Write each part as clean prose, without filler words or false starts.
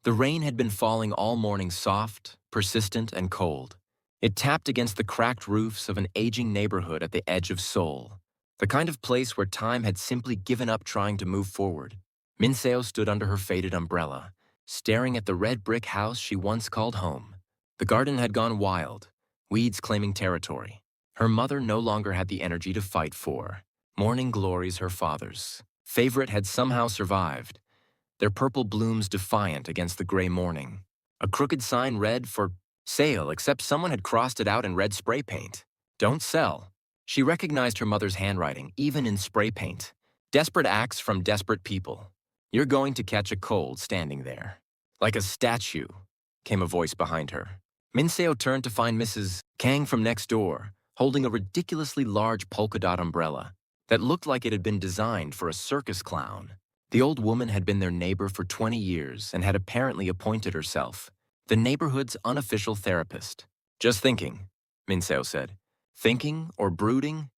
The rain had been falling all morning, soft, persistent, and cold. It tapped against the cracked roofs of an aging neighborhood at the edge of Seoul, the kind of place where time had simply given up trying to move forward. Minseo stood under her faded umbrella, staring at the red brick house she once called home. The garden had gone wild, weeds claiming territory. Her mother no longer had the energy to fight for. Morning glories, her father's favorite, had somehow survived, their purple blooms defiant against the gray morning. A crooked sign read for sale, except someone had crossed it out in red spray paint. Don't sell. She recognized her mother's handwriting, even in spray paint. Desperate acts from desperate people. You're going to catch a cold standing there. Like a statue, came a voice behind her. Minseo turned to find Mrs. Kang from next door, holding a ridiculously large polka dot umbrella that looked like it had been designed for a circus clown. The old woman had been their neighbor for 20 years and had apparently appointed herself the neighborhood's unofficial therapist. Just thinking, Minseo said. Thinking or brooding?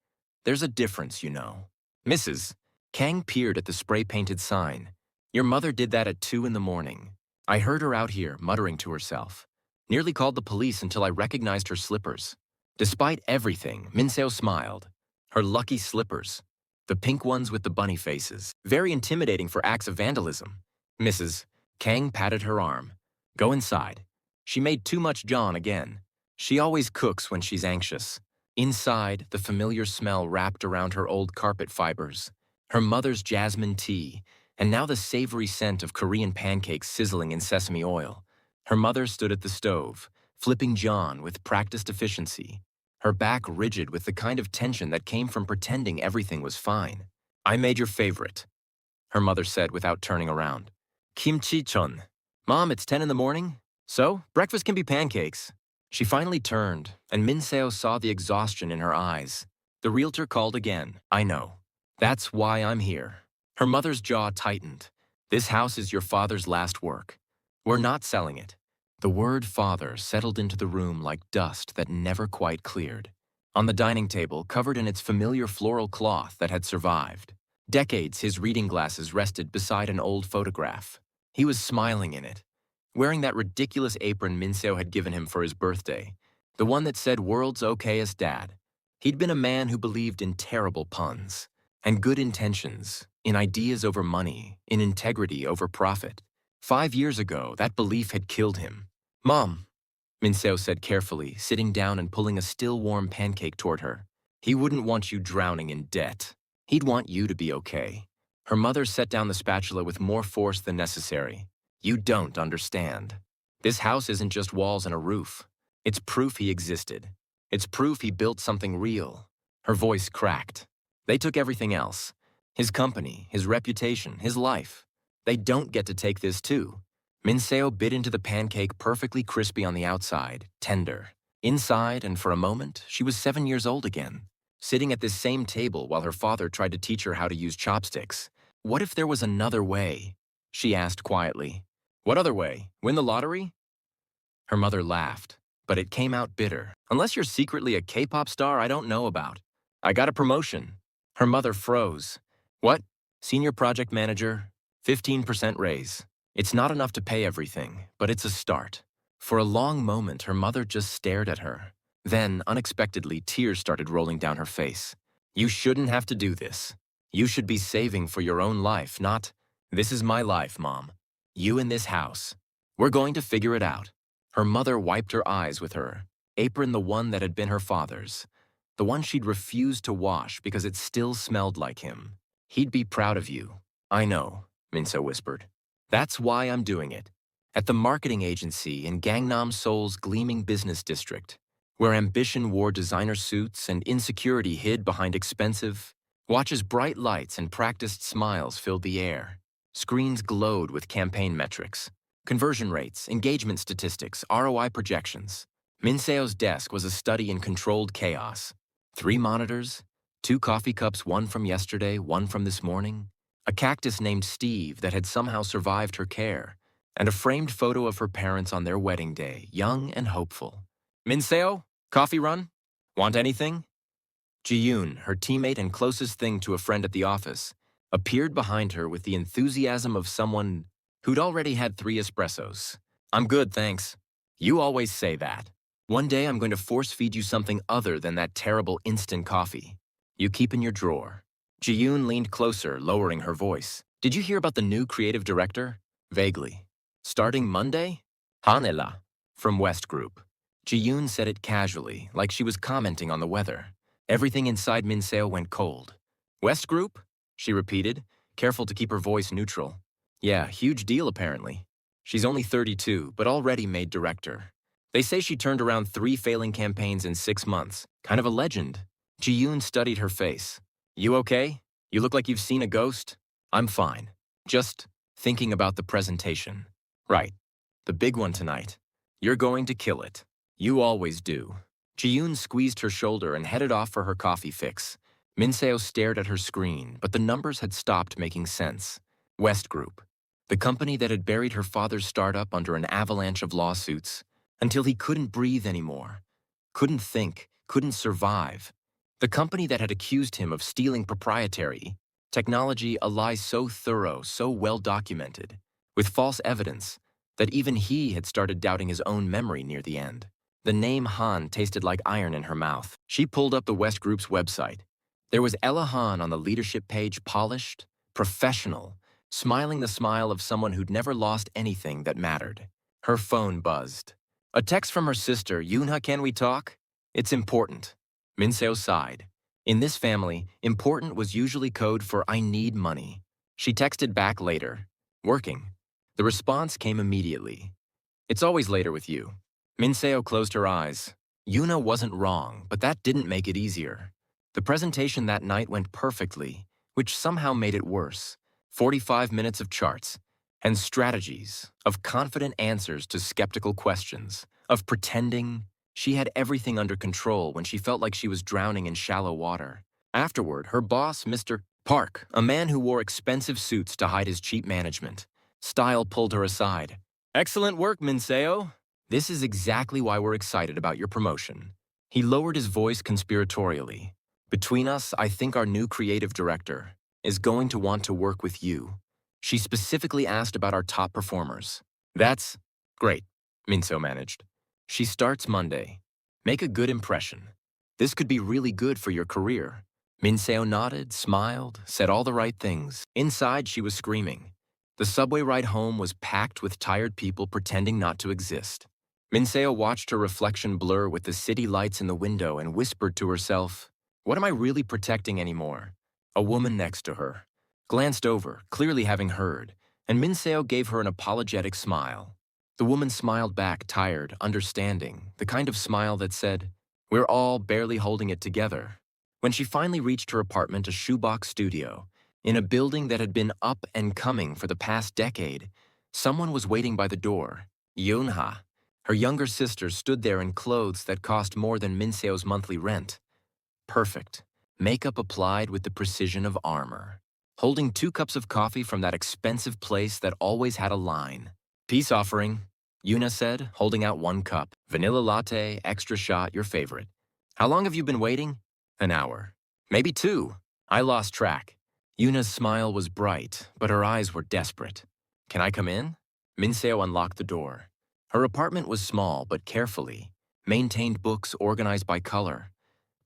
There's a difference, you know. Mrs. Kang peered at the spray-painted sign. Your mother did that at 2 in the morning. I heard her out here muttering to herself. Nearly called the police until I recognized her slippers. Despite everything, Minseo smiled. Her lucky slippers. The pink ones with the bunny faces. Very intimidating for acts of vandalism. Mrs. Kang patted her arm. Go inside. She made too much John again. She always cooks when she's anxious. Inside, the familiar smell wrapped around her old carpet fibers. Her mother's jasmine tea, and now the savory scent of Korean pancakes sizzling in sesame oil. Her mother stood at the stove, flipping John with practiced efficiency, her back rigid with the kind of tension that came from pretending everything was fine. I made your favorite, her mother said without turning around. Kimchi-chon. Mom, it's 10 in the morning? So, breakfast can be pancakes. She finally turned, and Minseo saw the exhaustion in her eyes. The realtor called again. I know. That's why I'm here. Her mother's jaw tightened. This house is your father's last work. We're not selling it. The word father settled into the room like dust that never quite cleared. On the dining table, covered in its familiar floral cloth that had survived. Decades, his reading glasses rested beside an old photograph. He was smiling in it, wearing that ridiculous apron Minseo had given him for his birthday, the one that said world's okayest dad. He'd been a man who believed in terrible puns, and good intentions, in ideas over money, in integrity over profit. 5 years ago, that belief had killed him. Mom, Minseo said carefully, sitting down and pulling a still warm pancake toward her. He wouldn't want you drowning in debt. He'd want you to be okay. Her mother set down the spatula with more force than necessary. You don't understand. This house isn't just walls and a roof. It's proof he existed. It's proof he built something real. Her voice cracked. They took everything else. His company, his reputation, his life. They don't get to take this too. Minseo bit into the pancake, perfectly crispy on the outside, tender. Inside, and for a moment, she was 7 years old again, sitting at this same table while her father tried to teach her how to use chopsticks. What if there was another way? She asked quietly. What other way? Win the lottery? Her mother laughed, but it came out bitter. Unless you're secretly a K-pop star I don't know about. I got a promotion. Her mother froze. What? Senior project manager, 15% raise. It's not enough to pay everything, but it's a start. For a long moment, her mother just stared at her. Then, unexpectedly, tears started rolling down her face. You shouldn't have to do this. You should be saving for your own life, not, this is my life, Mom. You in this house. We're going to figure it out. Her mother wiped her eyes with her apron, the one that had been her father's, the one she'd refused to wash because it still smelled like him. He'd be proud of you. I know, Minseo whispered. That's why I'm doing it. At the marketing agency in Gangnam Seoul's gleaming business district, where ambition wore designer suits and insecurity hid behind expensive watches, bright lights and practiced smiles filled the air. Screens glowed with campaign metrics, conversion rates, engagement statistics, ROI projections. Minseo's desk was a study in controlled chaos. 3 monitors, 2 coffee cups, one from yesterday, one from this morning, a cactus named Steve that had somehow survived her care, and a framed photo of her parents on their wedding day, young and hopeful. Minseo, coffee run? Want anything? Ji-yoon, her teammate and closest thing to a friend at the office, appeared behind her with the enthusiasm of someone who'd already had 3 espressos. I'm good, thanks. You always say that. One day I'm going to force feed you something other than that terrible instant coffee. You keep in your drawer. Ji-yoon leaned closer, lowering her voice. Did you hear about the new creative director? Vaguely. Starting Monday? Hanela. From West Group. Ji-yoon said it casually, like she was commenting on the weather. Everything inside Minseo went cold. West Group? She repeated, careful to keep her voice neutral. Yeah, huge deal apparently. She's only 32, but already made director. They say she turned around 3 failing campaigns in 6 months. Kind of a legend. Ji-yoon studied her face. You okay? You look like you've seen a ghost? I'm fine. Just thinking about the presentation. Right. The big one tonight. You're going to kill it. You always do. Ji-yoon squeezed her shoulder and headed off for her coffee fix. Minseo stared at her screen, but the numbers had stopped making sense. West Group. The company that had buried her father's startup under an avalanche of lawsuits until he couldn't breathe anymore. Couldn't think, couldn't survive. The company that had accused him of stealing proprietary technology, a lie so thorough, so well documented, with false evidence, that even he had started doubting his own memory near the end. The name Han tasted like iron in her mouth. She pulled up the West Group's website. There was Ella Han on the leadership page, polished, professional, smiling the smile of someone who'd never lost anything that mattered. Her phone buzzed. A text from her sister, Yoonha, can we talk? It's important. Minseo sighed. In this family, important was usually code for I need money. She texted back later. Working. The response came immediately. It's always later with you. Minseo closed her eyes. Yoonha wasn't wrong, but that didn't make it easier. The presentation that night went perfectly, which somehow made it worse. 45 minutes of charts and strategies, of confident answers to skeptical questions, of pretending she had everything under control when she felt like she was drowning in shallow water. Afterward, her boss, Mr. Park, a man who wore expensive suits to hide his cheap management, style pulled her aside. Excellent work, Minseo. This is exactly why we're excited about your promotion. He lowered his voice conspiratorially. Between us, I think our new creative director is going to want to work with you. She specifically asked about our top performers. That's great, Minseo managed. She starts Monday. Make a good impression. This could be really good for your career. Minseo nodded, smiled, said all the right things. Inside, she was screaming. The subway ride home was packed with tired people pretending not to exist. Minseo watched her reflection blur with the city lights in the window and whispered to herself, what am I really protecting anymore? A woman next to her glanced over, clearly having heard, and Minseo gave her an apologetic smile. The woman smiled back, tired, understanding, the kind of smile that said, we're all barely holding it together. When she finally reached her apartment, a shoebox studio, in a building that had been up and coming for the past decade, someone was waiting by the door. Yoonha. Her younger sister stood there in clothes that cost more than Minseo's monthly rent. Perfect. Makeup applied with the precision of armor. Holding 2 cups of coffee from that expensive place that always had a line. Peace offering, Yoonha said, holding out 1 cup. Vanilla latte, extra shot, your favorite. How long have you been waiting? An hour. Maybe 2. I lost track. Yoonha's smile was bright, but her eyes were desperate. Can I come in? Minseo unlocked the door. Her apartment was small but carefully maintained, books organized by color,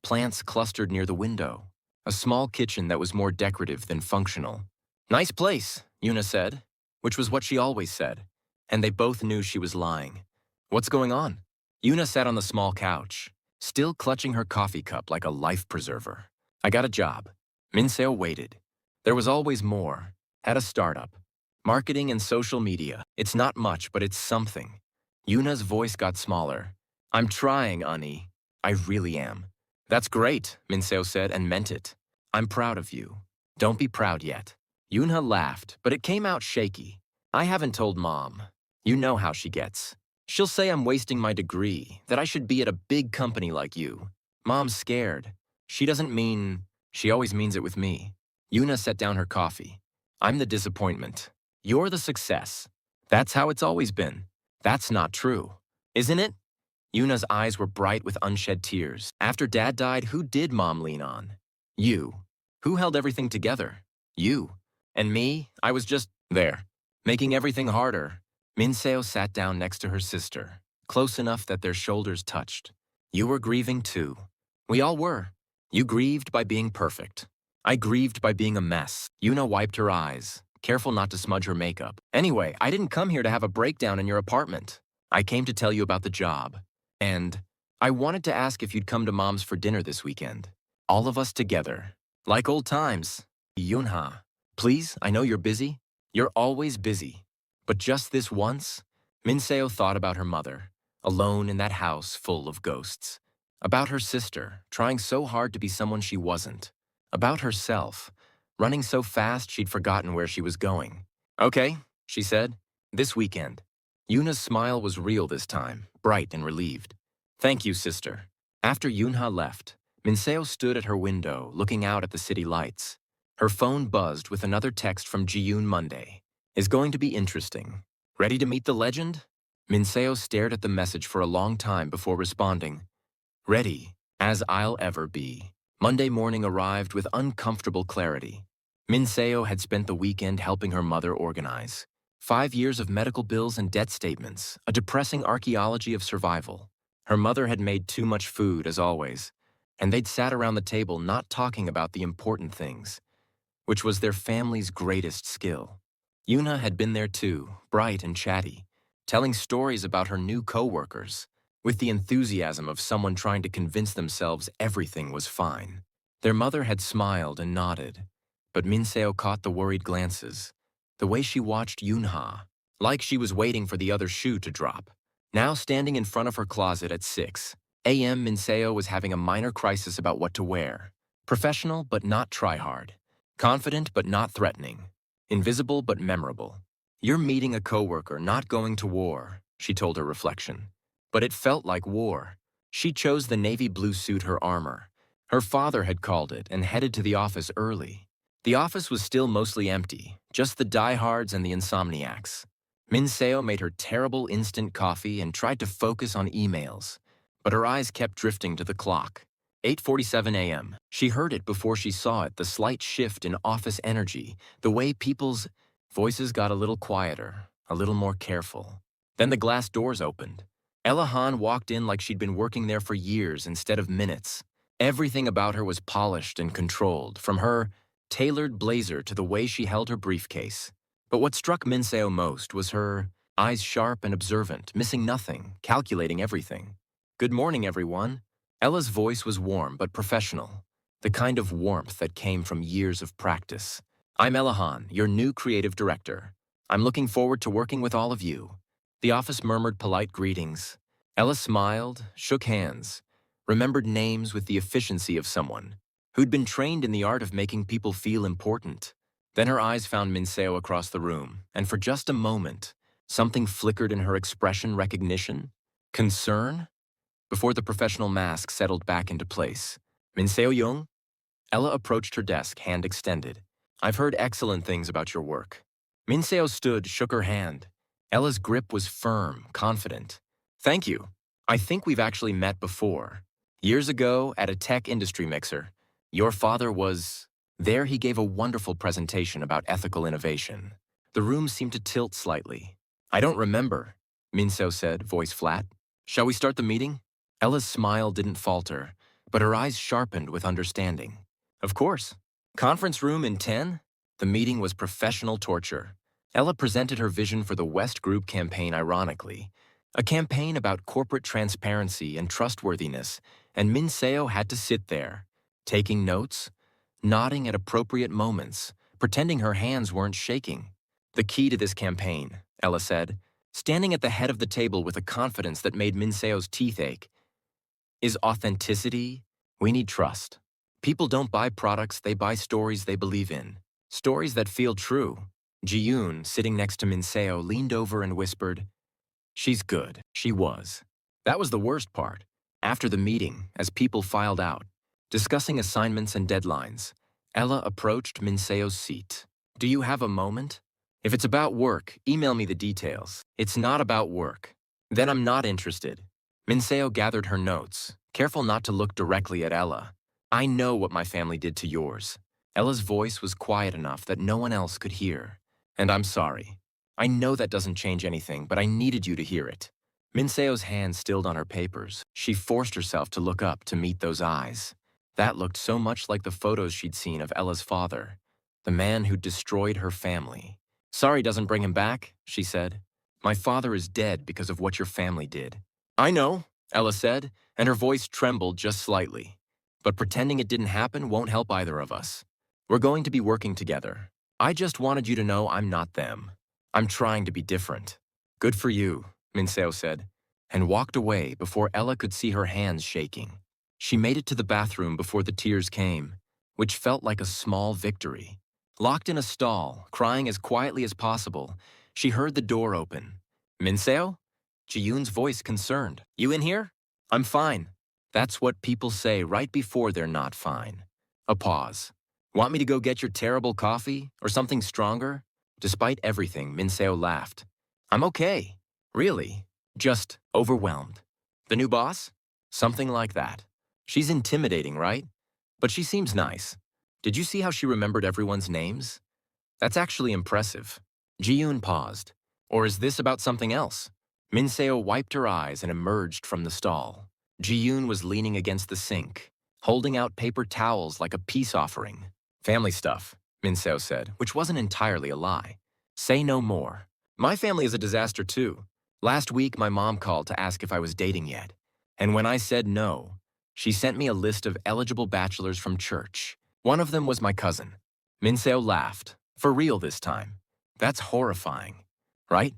plants clustered near the window, a small kitchen that was more decorative than functional. Nice place, Yoonha said, which was what she always said, and they both knew she was lying. What's going on? Yoonha sat on the small couch, still clutching her coffee cup like a life preserver. I got a job. Minseo waited. There was always more. At a startup. Marketing and social media. It's not much, but it's something. Yoonha's voice got smaller. I'm trying, Ani. I really am. That's great, Minseo said and meant it. I'm proud of you. Don't be proud yet. Yoonha laughed, but it came out shaky. I haven't told Mom. You know how she gets. She'll say I'm wasting my degree, that I should be at a big company like you. Mom's scared. She doesn't mean... She always means it with me. Yoonha set down her coffee. I'm the disappointment. You're the success. That's how it's always been. That's not true. Isn't it? Yoonha's eyes were bright with unshed tears. After Dad died, who did Mom lean on? You. Who held everything together? You. And me, I was just there. Making everything harder, Minseo sat down next to her sister, close enough that their shoulders touched. You were grieving too. We all were. You grieved by being perfect. I grieved by being a mess. Yuna wiped her eyes, careful not to smudge her makeup. Anyway, I didn't come here to have a breakdown in your apartment. I came to tell you about the job. And I wanted to ask if you'd come to Mom's for dinner this weekend. All of us together. Like old times. Yunha. Please, I know you're busy. You're always busy. But just this once, Minseo thought about her mother, alone in that house full of ghosts. About her sister, trying so hard to be someone she wasn't. About herself, running so fast she'd forgotten where she was going. Okay, she said, this weekend. Yuna's smile was real this time, bright and relieved. Thank you, sister. After Yunha left, Minseo stood at her window, looking out at the city lights. Her phone buzzed with another text from Jiyun Monday. Is going to be interesting. Ready to meet the legend? Minseo stared at the message for a long time before responding. Ready, as I'll ever be. Monday morning arrived with uncomfortable clarity. Minseo had spent the weekend helping her mother organize. 5 years of medical bills and debt statements, a depressing archaeology of survival. Her mother had made too much food, as always, and they'd sat around the table not talking about the important things, which was their family's greatest skill. Yuna had been there too, bright and chatty, telling stories about her new co-workers, with the enthusiasm of someone trying to convince themselves everything was fine. Their mother had smiled and nodded, but Minseo caught the worried glances, the way she watched Yunha, like she was waiting for the other shoe to drop. Now standing in front of her closet at 6 a.m., Minseo was having a minor crisis about what to wear. Professional but not try-hard. Confident but not threatening. Invisible but memorable. You're meeting a coworker, not going to war, she told her reflection. But it felt like war. She chose the navy blue suit, her armor. Her father had called it and headed to the office early. The office was still mostly empty, just the diehards and the insomniacs. Minseo made her terrible instant coffee and tried to focus on emails, but her eyes kept drifting to the clock. 8:47 a.m. She heard it before she saw it, the slight shift in office energy, the way people's voices got a little quieter, a little more careful. Then the glass doors opened. Ella Han walked in like she'd been working there for years instead of minutes. Everything about her was polished and controlled, from her tailored blazer to the way she held her briefcase. But what struck Minseo most was her eyes sharp and observant, missing nothing, calculating everything. Good morning, everyone. Ella's voice was warm but professional, the kind of warmth that came from years of practice. I'm Ella Han, your new creative director. I'm looking forward to working with all of you. The office murmured polite greetings. Ella smiled, shook hands, remembered names with the efficiency of someone who'd been trained in the art of making people feel important. Then her eyes found Minseo across the room, and for just a moment, something flickered in her expression. Recognition? Concern? Before the professional mask settled back into place. Minseo Young? Ella approached her desk, hand extended. I've heard excellent things about your work. Minseo stood, shook her hand. Ella's grip was firm, confident. Thank you. I think we've actually met before. Years ago, at a tech industry mixer. Your father was... There he gave a wonderful presentation about ethical innovation. The room seemed to tilt slightly. I don't remember, Minseo said, voice flat. Shall we start the meeting? Ella's smile didn't falter, but her eyes sharpened with understanding. Of course. Conference room in 10? The meeting was professional torture. Ella presented her vision for the West Group campaign ironically, a campaign about corporate transparency and trustworthiness, and Minseo had to sit there, taking notes, nodding at appropriate moments, pretending her hands weren't shaking. The key to this campaign, Ella said, standing at the head of the table with a confidence that made Minseo's teeth ache, is authenticity. We need trust. People don't buy products, they buy stories they believe in. Stories that feel true. Ji-yoon, sitting next to Minseo, leaned over and whispered, She's good. She was. That was the worst part. After the meeting, as people filed out, discussing assignments and deadlines, Ella approached Minseo's seat. Do you have a moment? If it's about work, email me the details. It's not about work. Then I'm not interested. Minseo gathered her notes, careful not to look directly at Ella. I know what my family did to yours. Ella's voice was quiet enough that no one else could hear. And I'm sorry. I know that doesn't change anything, but I needed you to hear it. Minseo's hand stilled on her papers. She forced herself to look up to meet those eyes. That looked so much like the photos she'd seen of Ella's father, the man who'd destroyed her family. Sorry doesn't bring him back, she said. My father is dead because of what your family did. I know, Ella said, and her voice trembled just slightly. But pretending it didn't happen won't help either of us. We're going to be working together. I just wanted you to know I'm not them. I'm trying to be different. Good for you, Minseo said, and walked away before Ella could see her hands shaking. She made it to the bathroom before the tears came, which felt like a small victory. Locked in a stall, crying as quietly as possible, she heard the door open. Minseo? Ji-yoon's voice concerned. You in here? I'm fine. That's what people say right before they're not fine. A pause. Want me to go get your terrible coffee or something stronger? Despite everything, Minseo laughed. I'm okay. Really. Just overwhelmed. The new boss? Something like that. She's intimidating, right? But she seems nice. Did you see how she remembered everyone's names? That's actually impressive. Ji-yoon paused. Or is this about something else? Minseo wiped her eyes and emerged from the stall. Ji-yoon was leaning against the sink, holding out paper towels like a peace offering. Family stuff, Minseo said, which wasn't entirely a lie. Say no more. My family is a disaster too. Last week, my mom called to ask if I was dating yet. And when I said no, she sent me a list of eligible bachelors from church. One of them was my cousin. Minseo laughed. For real this time. That's horrifying, right?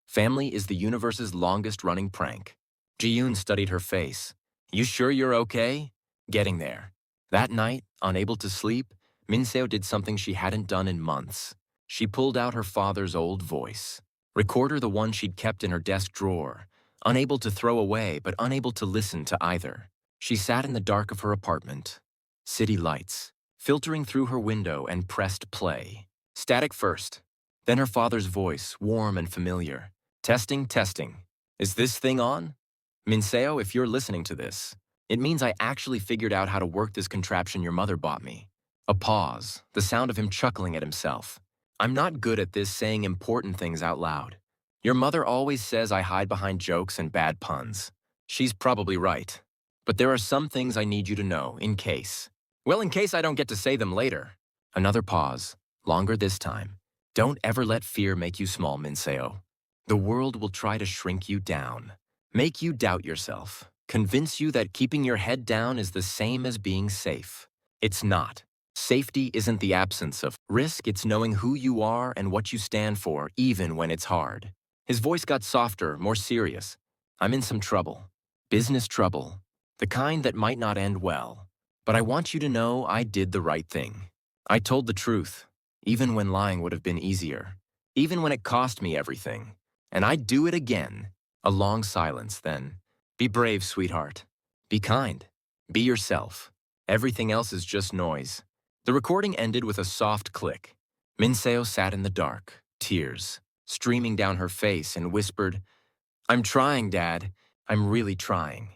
Family is the universe's longest-running prank. Ji-yoon studied her face. You sure you're okay? Getting there. That night, unable to sleep, Minseo did something she hadn't done in months. She pulled out her father's old voice recorder, the one she'd kept in her desk drawer, unable to throw away but unable to listen to either. She sat in the dark of her apartment. City lights, filtering through her window, and pressed play. Static first. Then her father's voice, warm and familiar. Testing, testing. Is this thing on? Minseo, if you're listening to this, it means I actually figured out how to work this contraption your mother bought me. A pause, the sound of him chuckling at himself. I'm not good at this, saying important things out loud. Your mother always says I hide behind jokes and bad puns. She's probably right. But there are some things I need you to know, in case. Well, in case I don't get to say them later. Another pause, longer this time. Don't ever let fear make you small, Minseo. The world will try to shrink you down, make you doubt yourself, convince you that keeping your head down is the same as being safe. It's not. Safety isn't the absence of risk, it's knowing who you are and what you stand for, even when it's hard. His voice got softer, more serious. I'm in some trouble. Business trouble. The kind that might not end well. But I want you to know I did the right thing. I told the truth, even when lying would have been easier. Even when it cost me everything. And I'd do it again. A long silence, then. Be brave, sweetheart. Be kind. Be yourself. Everything else is just noise. The recording ended with a soft click. Minseo sat in the dark, tears streaming down her face, and whispered, I'm trying, Dad. I'm really trying.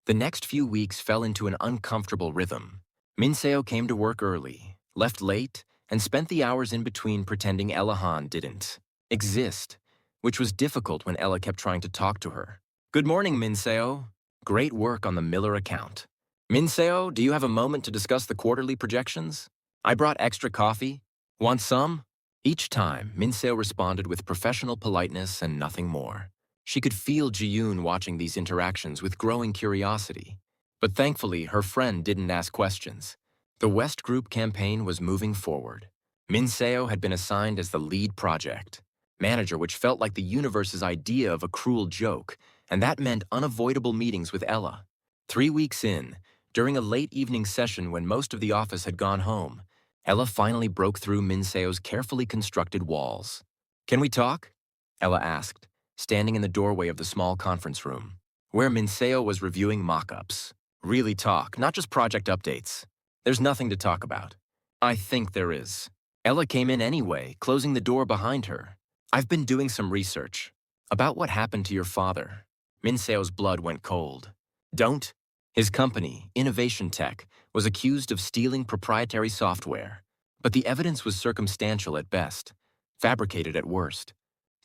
The next few weeks fell into an uncomfortable rhythm. Minseo came to work early, left late, and spent the hours in between pretending Ella didn't exist, which was difficult when Ella kept trying to talk to her. Good morning, Minseo. Great work on the Miller account. Minseo, do you have a moment to discuss the quarterly projections? I brought extra coffee. Want some? Each time, Minseo responded with professional politeness and nothing more. She could feel Ji-yoon watching these interactions with growing curiosity. But thankfully, her friend didn't ask questions. The West Group campaign was moving forward. Minseo had been assigned as the lead project manager, which felt like the universe's idea of a cruel joke, and that meant unavoidable meetings with Ella. 3 weeks in, during a late evening session when most of the office had gone home, Ella finally broke through Minseo's carefully constructed walls. Can we talk? Ella asked, standing in the doorway of the small conference room, where Minseo was reviewing mock-ups. Really talk, not just project updates. There's nothing to talk about. I think there is. Ella came in anyway, closing the door behind her. I've been doing some research about what happened to your father. Minseo's blood went cold. Don't? His company, Innovation Tech, was accused of stealing proprietary software, but the evidence was circumstantial at best, fabricated at worst.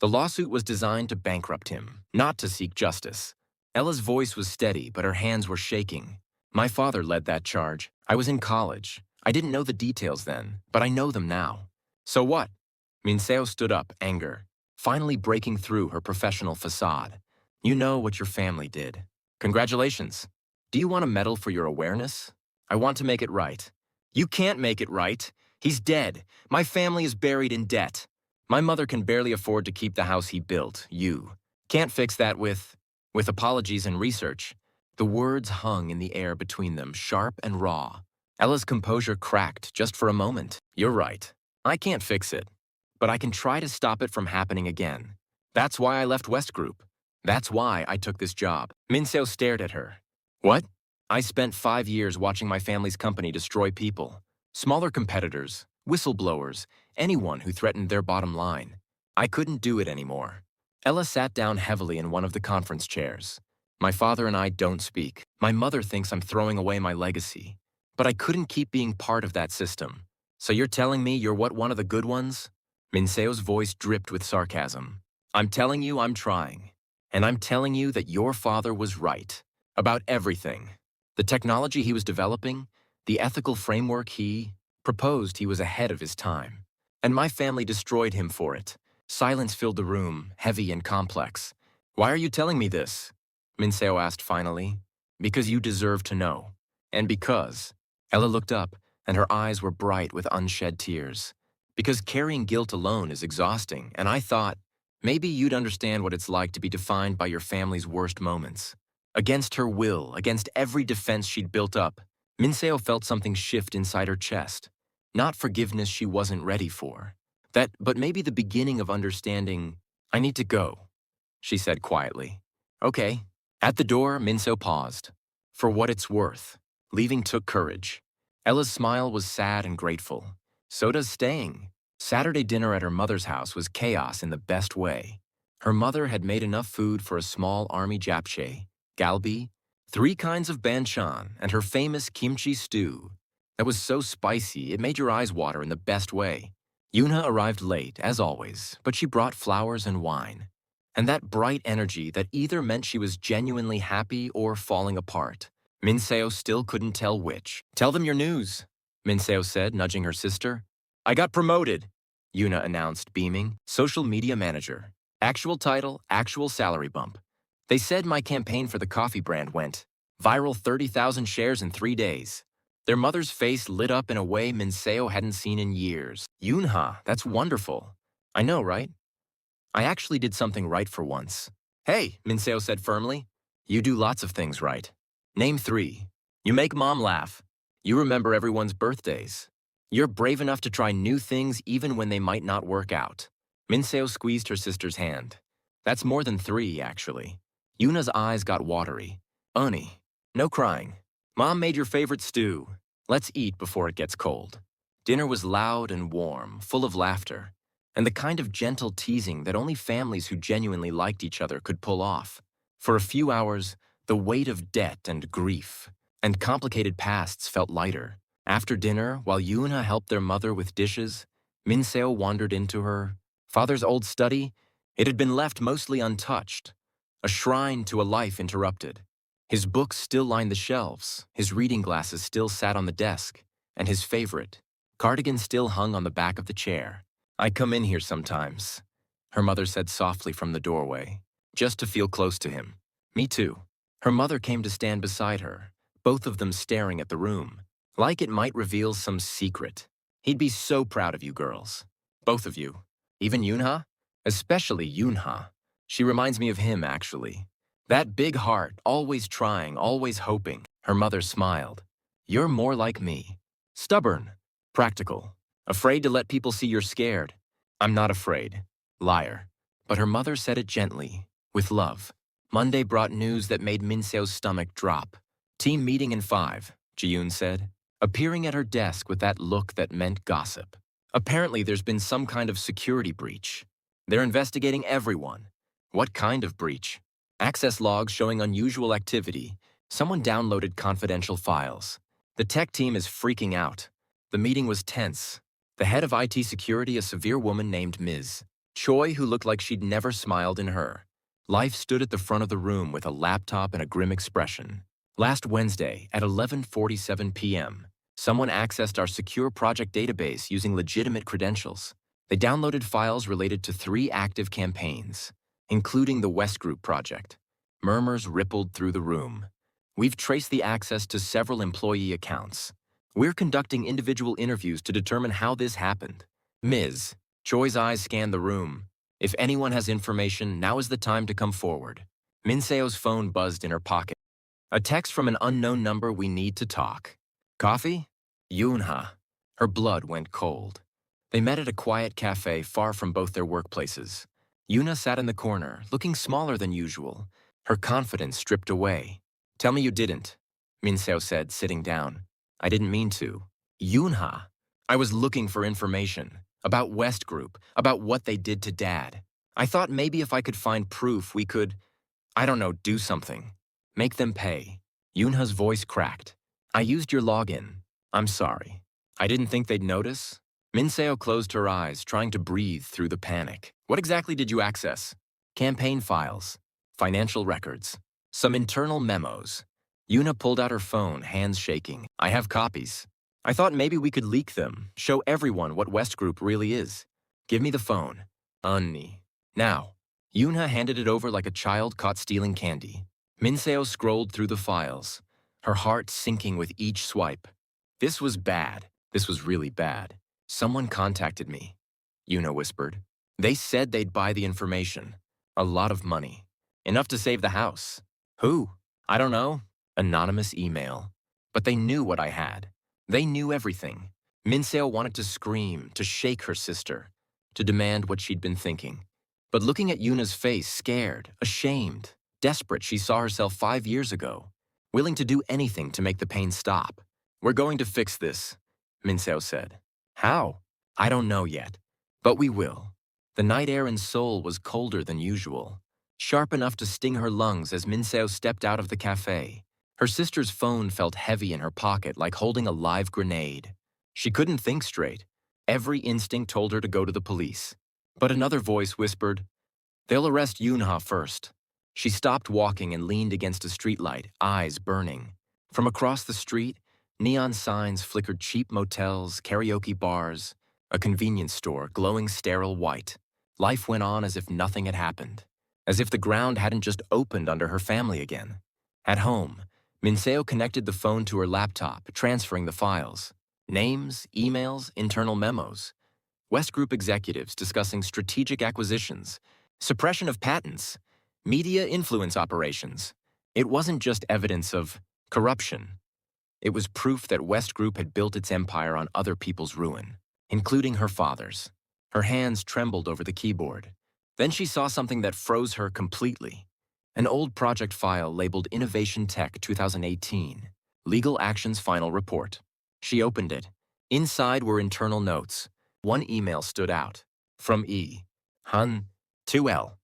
The lawsuit was designed to bankrupt him, not to seek justice. Ella's voice was steady, but her hands were shaking. My father led that charge. I was in college. I didn't know the details then, but I know them now. So what? Minseo stood up, anger, finally breaking through her professional facade. You know what your family did. Congratulations. Do you want a medal for your awareness? I want to make it right. You can't make it right. He's dead. My family is buried in debt. My mother can barely afford to keep the house he built. You can't fix that with apologies and research. The words hung in the air between them, sharp and raw. Ella's composure cracked just for a moment. You're right. I can't fix it, but I can try to stop it from happening again. That's why I left West Group. That's why I took this job. Minseo stared at her. What? I spent 5 years watching my family's company destroy people. Smaller competitors, whistleblowers, anyone who threatened their bottom line. I couldn't do it anymore. Ella sat down heavily in one of the conference chairs. My father and I don't speak. My mother thinks I'm throwing away my legacy. But I couldn't keep being part of that system. So you're telling me you're one of the good ones? Minseo's voice dripped with sarcasm. I'm telling you I'm trying. And I'm telling you that your father was right. About everything. The technology he was developing, the ethical framework he proposed, he was ahead of his time. And my family destroyed him for it. Silence filled the room, heavy and complex. Why are you telling me this? Minseo asked finally. Because you deserve to know. And because. Ella looked up, and her eyes were bright with unshed tears. Because carrying guilt alone is exhausting, and I thought, maybe you'd understand what it's like to be defined by your family's worst moments. Against her will, against every defense she'd built up, Minseo felt something shift inside her chest. Not forgiveness she wasn't ready for. But maybe the beginning of understanding. I need to go, she said quietly. Okay. At the door, Minseo paused. For what it's worth. Leaving took courage. Ella's smile was sad and grateful. So does staying. Saturday dinner at her mother's house was chaos in the best way. Her mother had made enough food for a small army japchae, galbi, 3 kinds of banchan, and her famous kimchi stew. That was so spicy, it made your eyes water in the best way. Yuna arrived late, as always, but she brought flowers and wine. And that bright energy that either meant she was genuinely happy or falling apart. Minseo still couldn't tell which. Tell them your news, Minseo said, nudging her sister. I got promoted, Yuna announced, beaming. Social media manager. Actual title, actual salary bump. They said my campaign for the coffee brand went viral 30,000 shares in 3 days. Their mother's face lit up in a way Minseo hadn't seen in years. Yunha, that's wonderful. I know, right? I actually did something right for once. Hey, Minseo said firmly. You do lots of things right. Name 3. You make mom laugh. You remember everyone's birthdays. You're brave enough to try new things even when they might not work out. Minseo squeezed her sister's hand. That's more than 3, actually. Yuna's eyes got watery. Oni, no crying. Mom made your favorite stew. Let's eat before it gets cold. Dinner was loud and warm, full of laughter, and the kind of gentle teasing that only families who genuinely liked each other could pull off. For a few hours, the weight of debt and grief and complicated pasts felt lighter. After dinner, while Yuna helped their mother with dishes, Minseo wandered into her father's old study. It had been left mostly untouched, a shrine to a life interrupted. His books still lined the shelves, his reading glasses still sat on the desk, and his favorite cardigan still hung on the back of the chair. I come in here sometimes, her mother said softly from the doorway, just to feel close to him. Me too. Her mother came to stand beside her, both of them staring at the room, like it might reveal some secret. He'd be so proud of you girls. Both of you. Even Yunha? Especially Yunha. She reminds me of him, actually. That big heart, always trying, always hoping. Her mother smiled. You're more like me. Stubborn. Practical. Afraid to let people see you're scared. I'm not afraid. Liar. But her mother said it gently, with love. Monday brought news that made Minseo's stomach drop. Team meeting in 5, Ji-yoon said, appearing at her desk with that look that meant gossip. Apparently there's been some kind of security breach. They're investigating everyone. What kind of breach? Access logs showing unusual activity. Someone downloaded confidential files. The tech team is freaking out. The meeting was tense. The head of IT security, a severe woman named Ms. Choi, who looked like she'd never smiled in her life, stood at the front of the room with a laptop and a grim expression. Last Wednesday at 11:47 p.m., someone accessed our secure project database using legitimate credentials. They downloaded files related to 3 active campaigns, including the West Group project. Murmurs rippled through the room. We've traced the access to several employee accounts. We're conducting individual interviews to determine how this happened. Ms. Choi's eyes scanned the room. If anyone has information, now is the time to come forward. Minseo's phone buzzed in her pocket. A text from an unknown number. We need to talk. Coffee? Yoonha. Her blood went cold. They met at a quiet cafe far from both their workplaces. Yoona sat in the corner, looking smaller than usual, her confidence stripped away. Tell me you didn't, Minseo said, sitting down. I didn't mean to. Yoonha. I was looking for information. About West Group, about what they did to Dad. I thought maybe if I could find proof, we could, I don't know, do something. Make them pay. Yoonha's voice cracked. I used your login. I'm sorry. I didn't think they'd notice. Minseo closed her eyes, trying to breathe through the panic. What exactly did you access? Campaign files, financial records, some internal memos. Yoona pulled out her phone, hands shaking. I have copies. I thought maybe we could leak them, show everyone what West Group really is. Give me the phone. Unni. Now. Yoona handed it over like a child caught stealing candy. Minseo scrolled through the files, her heart sinking with each swipe. This was bad. This was really bad. Someone contacted me, Yoona whispered. They said they'd buy the information. A lot of money. Enough to save the house. Who? I don't know. Anonymous email. But they knew what I had. They knew everything. Minseo wanted to scream, to shake her sister, to demand what she'd been thinking. But looking at Yoona's face, scared, ashamed, desperate, she saw herself 5 years ago, willing to do anything to make the pain stop. We're going to fix this, Minseo said. How? I don't know yet, but we will. The night air in Seoul was colder than usual, sharp enough to sting her lungs as Minseo stepped out of the cafe. Her sister's phone felt heavy in her pocket, like holding a live grenade. She couldn't think straight. Every instinct told her to go to the police. But another voice whispered, they'll arrest Yoonha first. She stopped walking and leaned against a streetlight, eyes burning. From across the street, neon signs flickered cheap motels, karaoke bars, a convenience store glowing sterile white. Life went on as if nothing had happened, as if the ground hadn't just opened under her family again. At home, Minseo connected the phone to her laptop, transferring the files. Names, emails, internal memos. West Group executives discussing strategic acquisitions, suppression of patents, media influence operations. It wasn't just evidence of corruption. It was proof that West Group had built its empire on other people's ruin, including her father's. Her hands trembled over the keyboard. Then she saw something that froze her completely. An old project file labeled Innovation Tech 2018, Legal Actions Final Report. She opened it. Inside were internal notes. One email stood out. From E. Hun. 2L.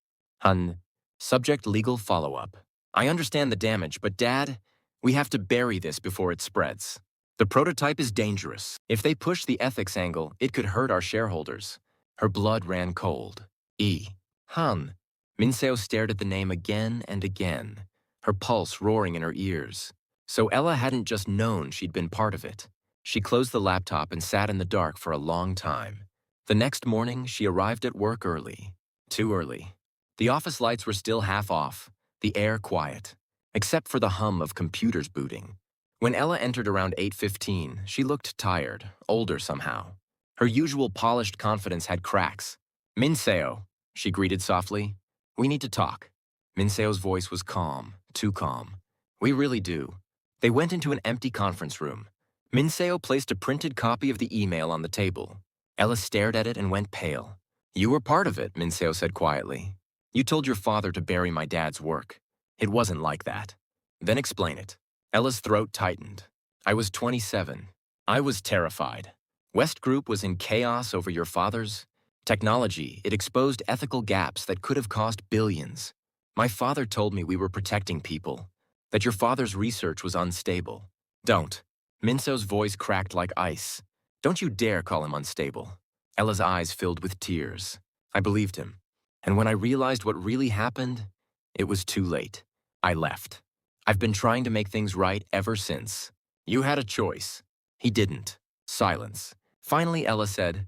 Hun. Subject legal follow-up. I understand the damage, but Dad, we have to bury this before it spreads. The prototype is dangerous. If they push the ethics angle, it could hurt our shareholders. Her blood ran cold. E. Han. Minseo stared at the name again and again, her pulse roaring in her ears. So Ella hadn't just known she'd been part of it. She closed the laptop and sat in the dark for a long time. The next morning, she arrived at work early. Too early. The office lights were still half off, the air quiet, except for the hum of computers booting. When Ella entered around 8:15, she looked tired, older somehow. Her usual polished confidence had cracks. Minseo, she greeted softly. We need to talk. Minseo's voice was calm, too calm. We really do. They went into an empty conference room. Minseo placed a printed copy of the email on the table. Ella stared at it and went pale. You were part of it, Minseo said quietly. You told your father to bury my dad's work. It wasn't like that. Then explain it. Ella's throat tightened. I was 27. I was terrified. West Group was in chaos over your father's technology. It exposed ethical gaps that could have cost billions. My father told me we were protecting people, that your father's research was unstable. Don't. Minseo's voice cracked like ice. Don't you dare call him unstable. Ella's eyes filled with tears. I believed him. And when I realized what really happened, it was too late. I left. I've been trying to make things right ever since. You had a choice. He didn't. Silence. Finally, Ella said,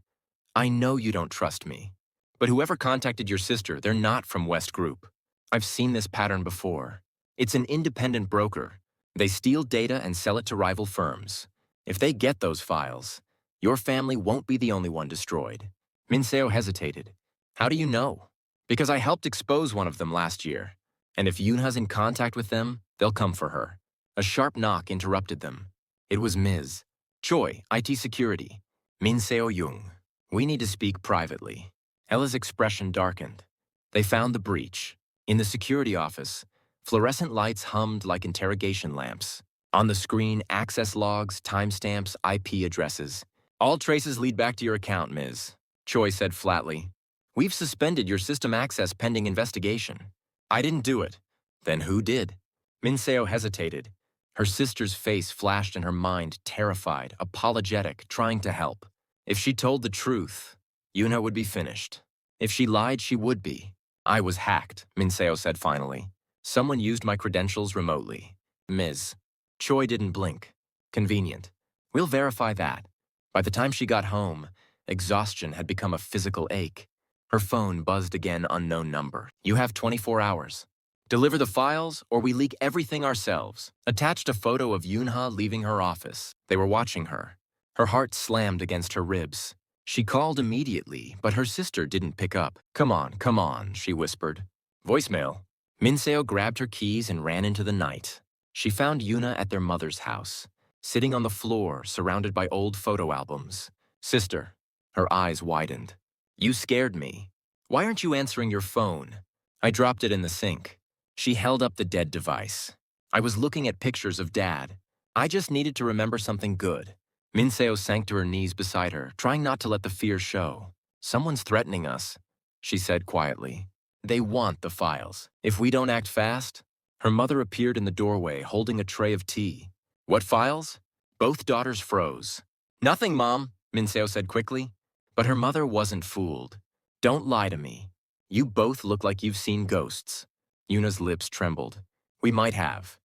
I know you don't trust me. But whoever contacted your sister, they're not from West Group. I've seen this pattern before. It's an independent broker. They steal data and sell it to rival firms. If they get those files, your family won't be the only one destroyed. Minseo hesitated. How do you know? Because I helped expose one of them last year. And if Yunha's in contact with them, they'll come for her. A sharp knock interrupted them. It was Ms. Choi, IT Security. Minseo Jung. We need to speak privately. Ella's expression darkened. They found the breach. In the security office, fluorescent lights hummed like interrogation lamps. On the screen, access logs, timestamps, IP addresses. All traces lead back to your account, Ms. Choi said flatly. We've suspended your system access pending investigation. I didn't do it. Then who did? Minseo hesitated. Her sister's face flashed in her mind, terrified, apologetic, trying to help. If she told the truth, Yuna would be finished. If she lied, she would be. I was hacked, Minseo said finally. Someone used my credentials remotely. Ms. Choi didn't blink. Convenient. We'll verify that. By the time she got home, exhaustion had become a physical ache. Her phone buzzed again, unknown number. You have 24 hours. Deliver the files, or we leak everything ourselves. Attached a photo of Yunha leaving her office. They were watching her. Her heart slammed against her ribs. She called immediately, but her sister didn't pick up. Come on, she whispered. Voicemail. Minseo grabbed her keys and ran into the night. She found Yuna at their mother's house, sitting on the floor, surrounded by old photo albums. Sister. Her eyes widened. You scared me. Why aren't you answering your phone? I dropped it in the sink. She held up the dead device. I was looking at pictures of Dad. I just needed to remember something good. Minseo sank to her knees beside her, trying not to let the fear show. Someone's threatening us, she said quietly. They want the files. If we don't act fast. Her mother appeared in the doorway, holding a tray of tea. What files? Both daughters froze. Nothing, Mom, Minseo said quickly. But her mother wasn't fooled. Don't lie to me. You both look like you've seen ghosts. Yuna's lips trembled. We might have.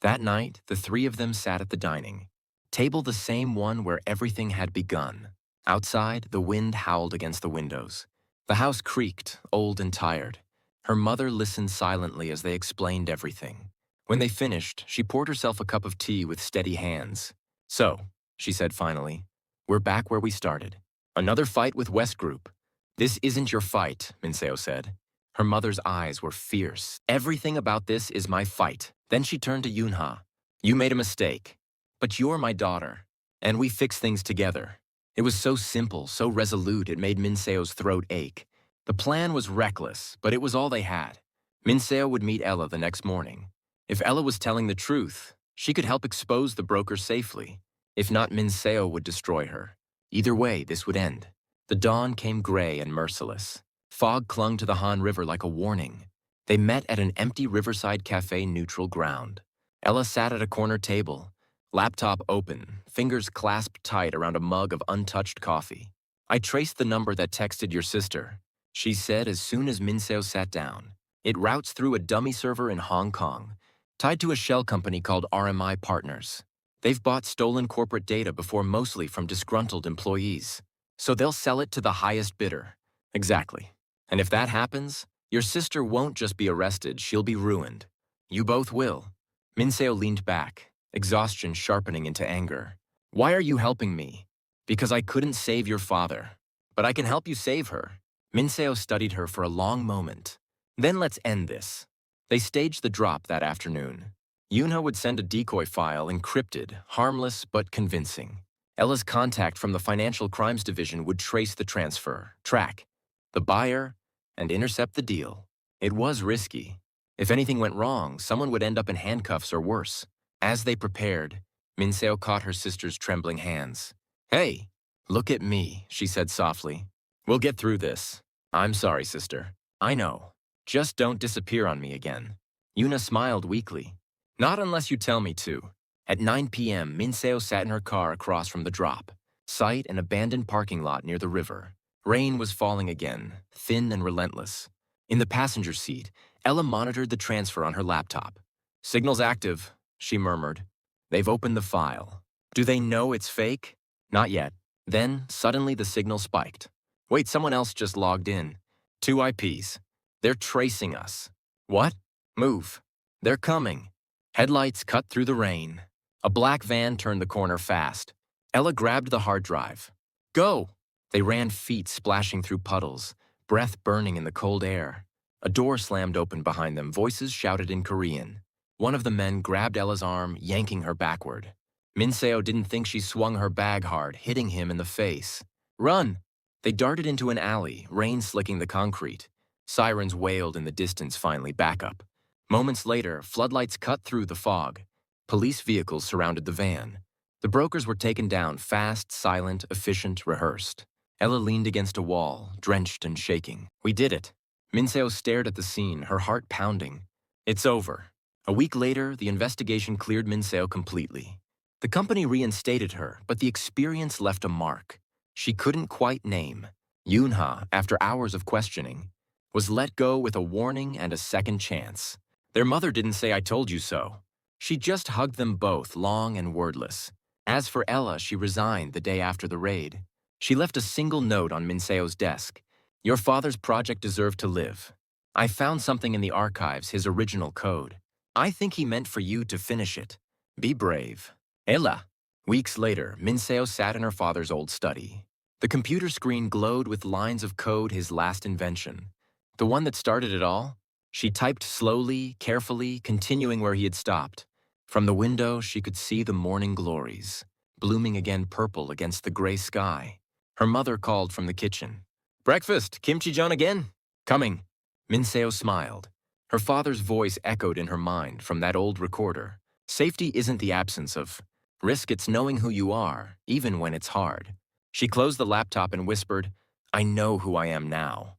That night, the three of them sat at the dining table, the same one where everything had begun. Outside, the wind howled against the windows. The house creaked, old and tired. Her mother listened silently as they explained everything. When they finished, she poured herself a cup of tea with steady hands. So, she said finally, we're back where we started. Another fight with West Group. This isn't your fight, Minseo said. Her mother's eyes were fierce. Everything about this is my fight. Then she turned to Yunha. You made a mistake. But you're my daughter. And we fix things together. It was so simple, so resolute, it made Minseo's throat ache. The plan was reckless, but it was all they had. Minseo would meet Ella the next morning. If Ella was telling the truth, she could help expose the broker safely. If not, Minseo would destroy her. Either way, this would end. The dawn came gray and merciless. Fog clung to the Han River like a warning. They met at an empty riverside cafe neutral ground. Ella sat at a corner table, laptop open, fingers clasped tight around a mug of untouched coffee. I traced the number that texted your sister, she said as soon as Minseo sat down. It routes through a dummy server in Hong Kong, tied to a shell company called RMI Partners. They've bought stolen corporate data before, mostly from disgruntled employees. So they'll sell it to the highest bidder. Exactly. And if that happens, your sister won't just be arrested, she'll be ruined. You both will. Minseo leaned back, exhaustion sharpening into anger. Why are you helping me? Because I couldn't save your father. But I can help you save her. Minseo studied her for a long moment. Then let's end this. They staged the drop that afternoon. Yunha would send a decoy file, encrypted, harmless but convincing. Ella's contact from the Financial Crimes Division would trace the transfer, track the buyer, and intercept the deal. It was risky. If anything went wrong, someone would end up in handcuffs or worse. As they prepared, Minseo caught her sister's trembling hands. Hey, look at me, she said softly. We'll get through this. I'm sorry, sister. I know. Just don't disappear on me again. Yuna smiled weakly. Not unless you tell me to. At 9 p.m., Minseo sat in her car across from the drop. Sight, an abandoned parking lot near the river. Rain was falling again, thin and relentless. In the passenger seat, Ella monitored the transfer on her laptop. "Signal's active," she murmured. "They've opened the file. Do they know it's fake?" Not yet. Then, suddenly the signal spiked. "Wait, someone else just logged in. 2 IPs. They're tracing us." "What?" "Move. They're coming." Headlights cut through the rain. A black van turned the corner fast. Ella grabbed the hard drive. "Go!" They ran, feet splashing through puddles, breath burning in the cold air. A door slammed open behind them, voices shouted in Korean. One of the men grabbed Ella's arm, yanking her backward. Minseo didn't think she swung her bag hard, hitting him in the face. "Run!" They darted into an alley, rain slicking the concrete. Sirens wailed in the distance, finally backup. Moments later, floodlights cut through the fog. Police vehicles surrounded the van. The brokers were taken down, fast, silent, efficient, rehearsed. Ella leaned against a wall, drenched and shaking. "We did it." Minseo stared at the scene, her heart pounding. "It's over." A week later, the investigation cleared Minseo completely. The company reinstated her, but the experience left a mark she couldn't quite name. Yoonha, after hours of questioning, was let go with a warning and a second chance. Their mother didn't say "I told you so." She just hugged them both, long and wordless. As for Ella, she resigned the day after the raid. She left a single note on Minseo's desk. "Your father's project deserved to live. I found something in the archives, his original code. I think he meant for you to finish it. Be brave. Ella." Weeks later, Minseo sat in her father's old study. The computer screen glowed with lines of code, his last invention. The one that started it all? She typed slowly, carefully, continuing where he had stopped. From the window, she could see the morning glories, blooming again purple against the gray sky. Her mother called from the kitchen. "Breakfast, kimchi-jeon again?" "Coming." Minseo smiled. Her father's voice echoed in her mind from that old recorder. Safety isn't the absence of risk, it's knowing who you are, even when it's hard. She closed the laptop and whispered, "I know who I am now."